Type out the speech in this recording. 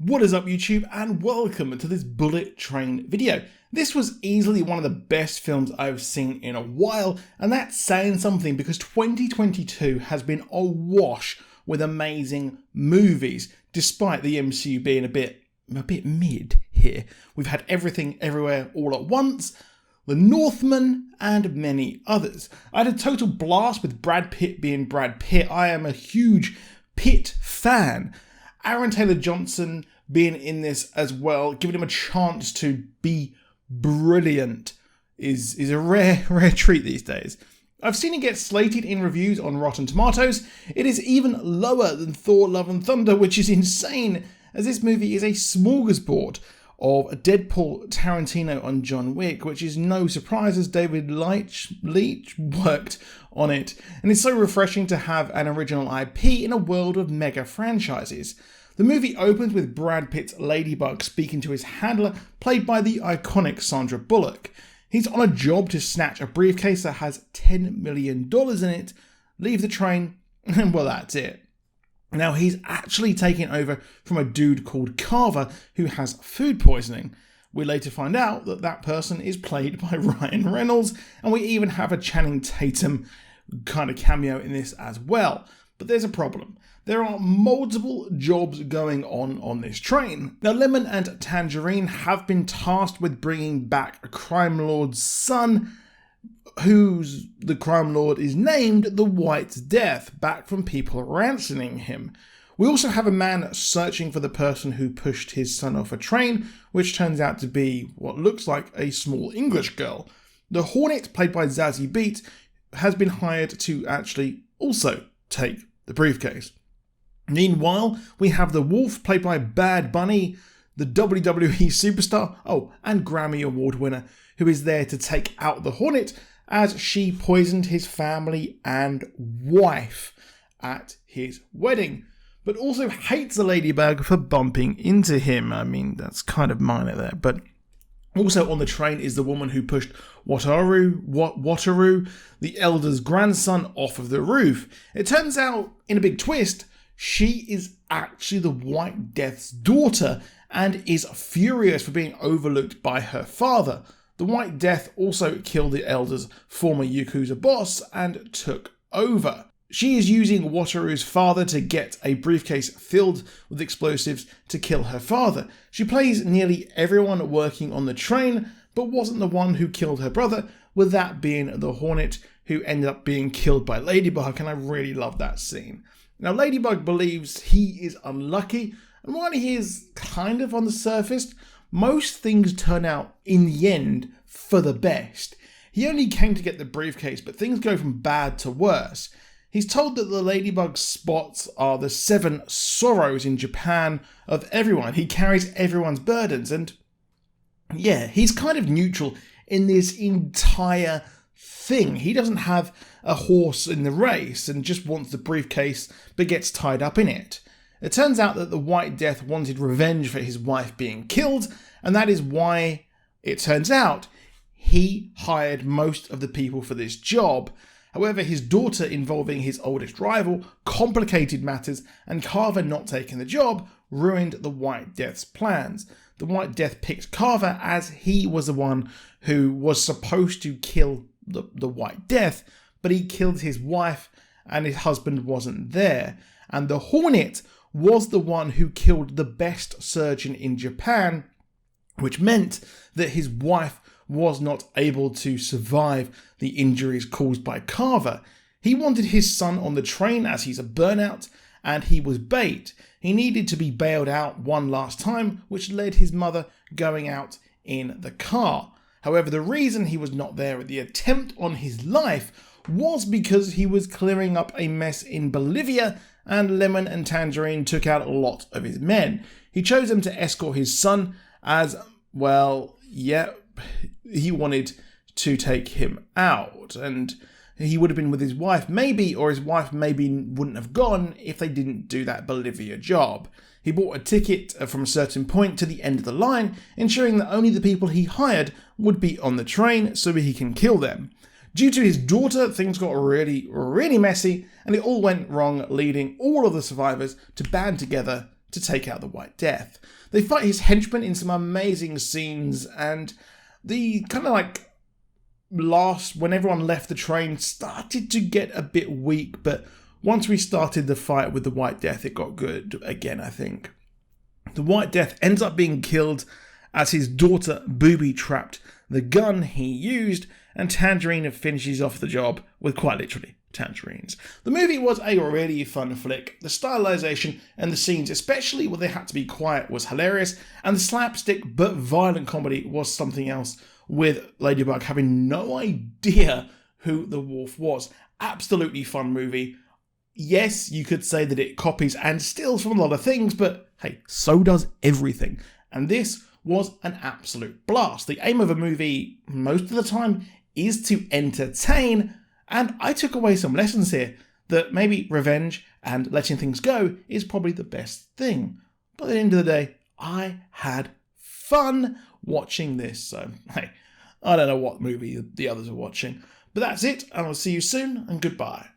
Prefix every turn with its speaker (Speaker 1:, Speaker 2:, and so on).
Speaker 1: What is up YouTube, and welcome to this bullet train video. This was easily one of the best films I've seen in a while, and that's saying something because 2022 has been awash with amazing movies, despite the MCU being a bit mid here. We've had Everything Everywhere All at Once, The Northman, and many others. I had a total blast with Brad Pitt being Brad Pitt. I am a huge Pitt fan. Aaron Taylor-Johnson being in this as well, giving him a chance to be brilliant is a rare treat these days. I've seen it get slated in reviews on Rotten Tomatoes. It is even lower than Thor Love and Thunder, which is insane, as this movie is a smorgasbord of Deadpool, Tarantino and John Wick, which is no surprise as David Leitch worked on it, and it's so refreshing to have an original IP in a world of mega franchises. The movie opens with Brad Pitt's Ladybug speaking to his handler, played by the iconic Sandra Bullock. He's on a job to snatch a briefcase that has $10 million in it, leave the train, and well, that's it. Now, he's actually taking over from a dude called Carver who has food poisoning. We later find out that that person is played by Ryan Reynolds, and we even have a Channing Tatum kind of cameo in this as well. But there's a problem. There are multiple jobs going on this train. Now, Lemon and Tangerine have been tasked with bringing back a crime lord's son, who's the crime lord is named the White Death, back from people ransoming him. We also have a man searching for the person who pushed his son off a train, which turns out to be what looks like a small English girl. The Hornet, played by Zazie Beetz, has been hired to actually also take the briefcase. Meanwhile, we have the Wolf, played by Bad Bunny, the WWE superstar, and Grammy Award winner, who is there to take out the Hornet as she poisoned his family and wife at his wedding, but also hates the Ladybug for bumping into him. I mean, that's kind of minor there, but also on the train is the woman who pushed Wataru, the elder's grandson, off of the roof. It turns out, in a big twist, she is actually the White Death's daughter and is furious for being overlooked by her father. The White Death also killed the elder's former Yakuza boss and took over. She is using Wataru's father to get a briefcase filled with explosives to kill her father. She plays nearly everyone working on the train, but wasn't the one who killed her brother, with that being the Hornet, who ended up being killed by Ladybug, and I really love that scene. Now, Ladybug believes he is unlucky, and while he is kind of on the surface, most things turn out, in the end, for the best. He only came to get the briefcase, but things go from bad to worse. He's told that the Ladybug spots are the 7 sorrows in Japan of everyone. He carries everyone's burdens, and yeah, he's kind of neutral in this entire thing. He doesn't have a horse in the race and just wants the briefcase but gets tied up in it. It turns out that the White Death wanted revenge for his wife being killed, and that is why, it turns out, he hired most of the people for this job. However, his daughter involving his oldest rival complicated matters, and Carver not taking the job ruined the White Death's plans. The White Death picked Carver as he was the one who was supposed to kill the White Death, but he killed his wife and his husband wasn't there. And the Hornet was the one who killed the best surgeon in Japan, which meant that his wife was not able to survive the injuries caused by Carver. He wanted his son on the train as he's a burnout, and he was bait. He needed to be bailed out one last time, which led his mother going out in the car. However, the reason he was not there at the attempt on his life was because he was clearing up a mess in Bolivia, and Lemon and Tangerine took out a lot of his men. He chose them to escort his son as, well, yeah, he wanted to take him out, and he would have been with his wife maybe, or his wife maybe wouldn't have gone if they didn't do that Bolivia job. He bought a ticket from a certain point to the end of the line, ensuring that only the people he hired would be on the train so he can kill them. Due to his daughter, things got really messy, and it all went wrong, leading all of the survivors to band together to take out the White Death. They fight his henchmen in some amazing scenes, and the kind of like last, when everyone left the train, started to get a bit weak, but once we started the fight with the White Death, it got good again, I think. The White Death ends up being killed as his daughter booby-trapped the gun he used, and Tangerine finishes off the job with quite literally tangerines. The movie was a really fun flick. The stylization and the scenes, especially when they had to be quiet, was hilarious, and the slapstick but violent comedy was something else, with Ladybug having no idea who the wolf was. Absolutely fun movie. Yes, you could say that it copies and steals from a lot of things, but hey, so does everything. And this was an absolute blast. The aim of a movie, most of the time, is to entertain, and I took away some lessons here that maybe revenge and letting things go is probably the best thing. But at the end of the day, I had fun watching this, so hey, I don't know what movie the others are watching. But that's it, and I'll see you soon, and goodbye.